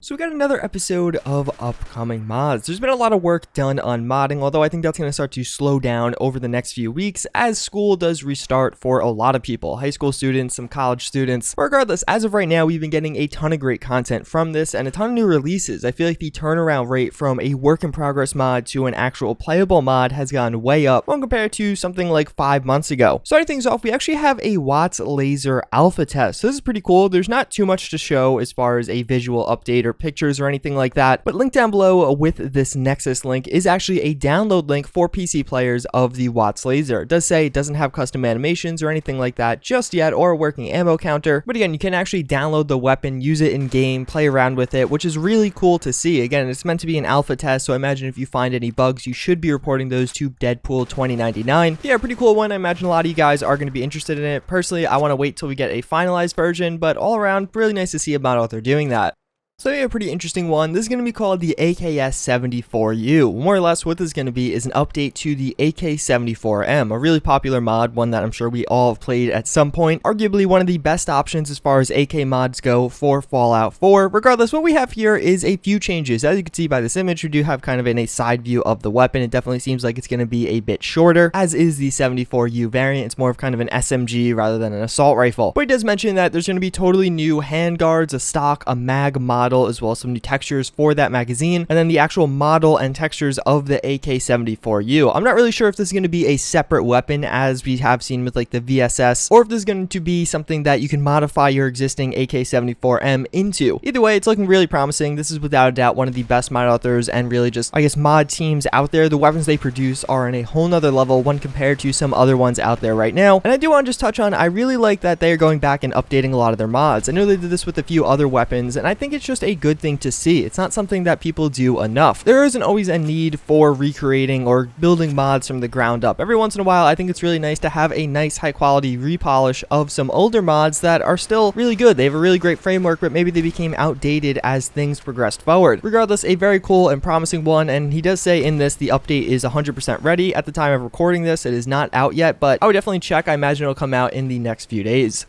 So we got another episode of upcoming mods. There's been a lot of work done on modding, although I think that's going to start to slow down over the next few weeks as school does restart for a lot of people. High school students, some college students. Regardless, as of right now, we've been getting a ton of great content from this and a ton of new releases. I feel like the turnaround rate from a work in progress mod to an actual playable mod has gone way up when compared to something like 5 months ago. Starting things off, we actually have a Wattz Laser alpha test. So this is pretty cool. There's not too much to show as far as a visual update or pictures or anything like that, but link down below with this Nexus link is actually a download link for PC players of the Wattz Laser. It does say it doesn't have custom animations or anything like that just yet, or a working ammo counter, but again, you can actually download the weapon, use it in game, play around with it, which is really cool to see. Again, it's meant to be an alpha test, so I imagine if you find any bugs, you should be reporting those to Deadpool 2099. Yeah, pretty cool one. I imagine a lot of you guys are going to be interested in it. Personally, I want to wait till we get a finalized version, but all around, really nice to see a mod author doing that. So yeah, a pretty interesting one. This is going to be called the AK-74U. More or less what this is going to be is an update to the AK-74M, a really popular mod, one that I'm sure we all have played at some point. Arguably one of the best options as far as AK mods go for Fallout 4. Regardless, what we have here is a few changes. As you can see by this image, we do have kind of a side view of the weapon. It definitely seems like it's going to be a bit shorter, as is the 74U variant. It's more of kind of an SMG rather than an assault rifle. But it does mention that there's going to be totally new handguards, a stock, a mag mod, as well as some new textures for that magazine, and then the actual model and textures of the AK-74U. I'm not really sure if this is going to be a separate weapon as we have seen with like the VSS, or if this is going to be something that you can modify your existing AK-74M into. Either way, it's looking really promising. This is without a doubt one of the best mod authors and really just, I guess, mod teams out there. The weapons they produce are in a whole nother level when compared to some other ones out there right now. And I do want to just touch on, I really like that they are going back and updating a lot of their mods. I know they did this with a few other weapons, and I think it's just a good thing to see. It's not something that people do enough. There isn't always a need for recreating or building mods from the ground up. Every once in a while, I think it's really nice to have a nice high quality repolish of some older mods that are still really good. They have a really great framework, but maybe they became outdated as things progressed forward. Regardless, a very cool and promising one, and he does say in this the update is 100% ready. At the time of recording this, it is not out yet, but I would definitely check. I imagine it'll come out in the next few days.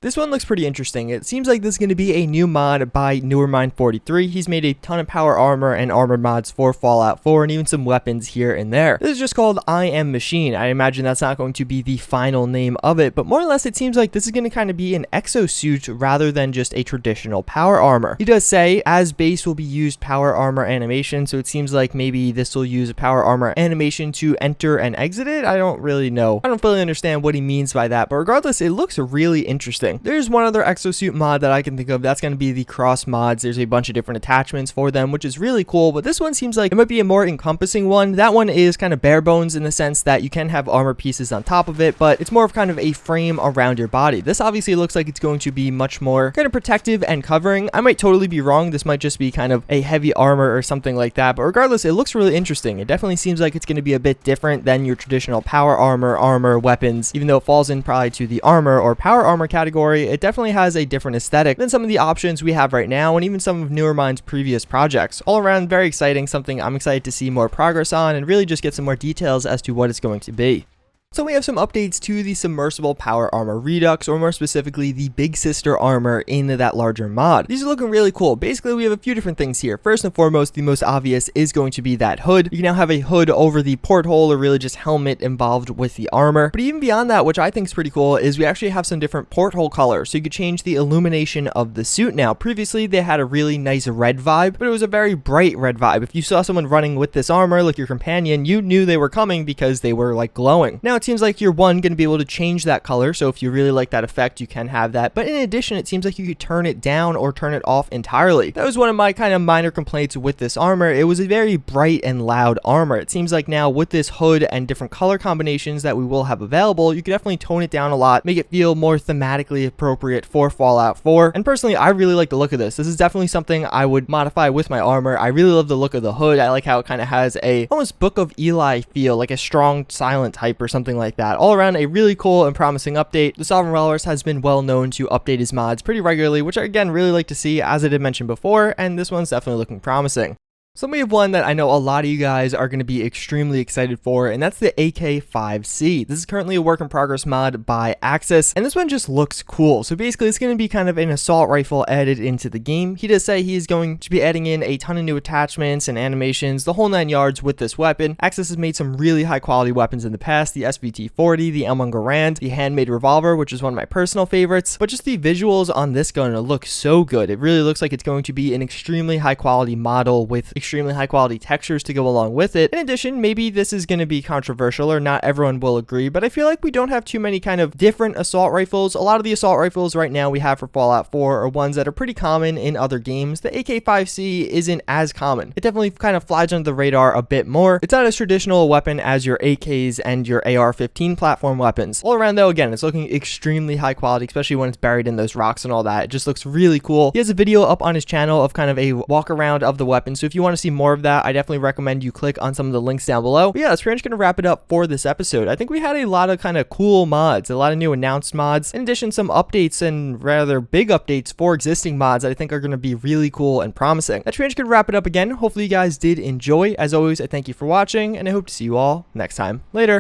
This one looks pretty interesting. It seems like this is going to be a new mod by Newermind43. He's made a ton of power armor and armor mods for Fallout 4 and even some weapons here and there. This is just called I Am Machine. I imagine that's not going to be the final name of it, but more or less it seems like this is going to kind of be an exosuit rather than just a traditional power armor. He does say as base will be used power armor animation, so it seems like maybe this will use a power armor animation to enter and exit it. I don't really know. I don't fully understand what he means by that, but regardless, it looks really interesting. There's one other exosuit mod that I can think of. That's going to be the cross mods. There's a bunch of different attachments for them, which is really cool, but this one seems like it might be a more encompassing one. That one is kind of bare bones in the sense that you can have armor pieces on top of it, but it's more of kind of a frame around your body. This obviously looks like it's going to be much more kind of protective and covering. I might totally be wrong. This might just be kind of a heavy armor or something like that, but regardless, it looks really interesting. It definitely seems like it's going to be a bit different than your traditional power armor weapons, even though it falls in probably to the armor or power armor category. It definitely has a different aesthetic than some of the options we have right now and even some of Newermind's previous projects. All around, very exciting, something I'm excited to see more progress on and really just get some more details as to what it's going to be. So we have some updates to the Submersible PA Redux, or more specifically the big sister armor in that larger mod. These are looking really cool. Basically, we have a few different things here. First and foremost, the most obvious is going to be that hood. You can now have a hood over the porthole or really just helmet involved with the armor. But even beyond that, which I think is pretty cool, is we actually have some different porthole colors. So you could change the illumination of the suit now. Previously, they had a really nice red vibe, but it was a very bright red vibe. If you saw someone running with this armor, like your companion, you knew they were coming because they were like glowing. Now, it seems like you're going to be able to change that color, so if you really like that effect, you can have that, but in addition, it seems like you could turn it down or turn it off entirely. That was one of my kind of minor complaints with this armor. It was a very bright and loud armor. It seems like now with this hood and different color combinations that we will have available, you can definitely tone it down a lot, make it feel more thematically appropriate for Fallout 4, and personally, I really like the look of this. This is definitely something I would modify with my armor. I really love the look of the hood. I like how it kind of has a almost Book of Eli feel, like a strong silent type or something like that. All around, a really cool and promising update. The Sovereign Walrus has been well known to update his mods pretty regularly, which I again really like to see, as I did mention before, and this one's definitely looking promising. So we have one that I know a lot of you guys are going to be extremely excited for, and that's the AK-5c. This is currently a work in progress mod by Axis, and this one just looks cool. So basically it's going to be kind of an assault rifle added into the game. He does say he is going to be adding in a ton of new attachments and animations, the whole 9 yards with this weapon. Axis has made some really high quality weapons in the past, the SVT-40, the M1 Garand, the handmade revolver, which is one of my personal favorites, but just the visuals on this gun look so good. It really looks like it's going to be an extremely high quality model with extremely high quality textures to go along with it. In addition, maybe this is going to be controversial or not everyone will agree, but I feel like we don't have too many kind of different assault rifles. A lot of the assault rifles right now we have for Fallout 4 are ones that are pretty common in other games. The AK-5c isn't as common. It definitely kind of flies under the radar a bit more. It's not as traditional a weapon as your AKs and your AR-15 platform weapons. All around though, again, it's looking extremely high quality, especially when it's buried in those rocks and all that. It just looks really cool. He has a video up on his channel of kind of a walk around of the weapon, so if you want to see more of that, I definitely recommend you click on some of the links down below. But yeah, that's pretty much going to wrap it up for this episode. I think we had a lot of kind of cool mods, a lot of new announced mods, in addition some updates and rather big updates for existing mods that I think are going to be really cool and promising. That's pretty much going to wrap it up again. Hopefully you guys did enjoy. As always, I thank you for watching, and I hope to see you all next time. Later.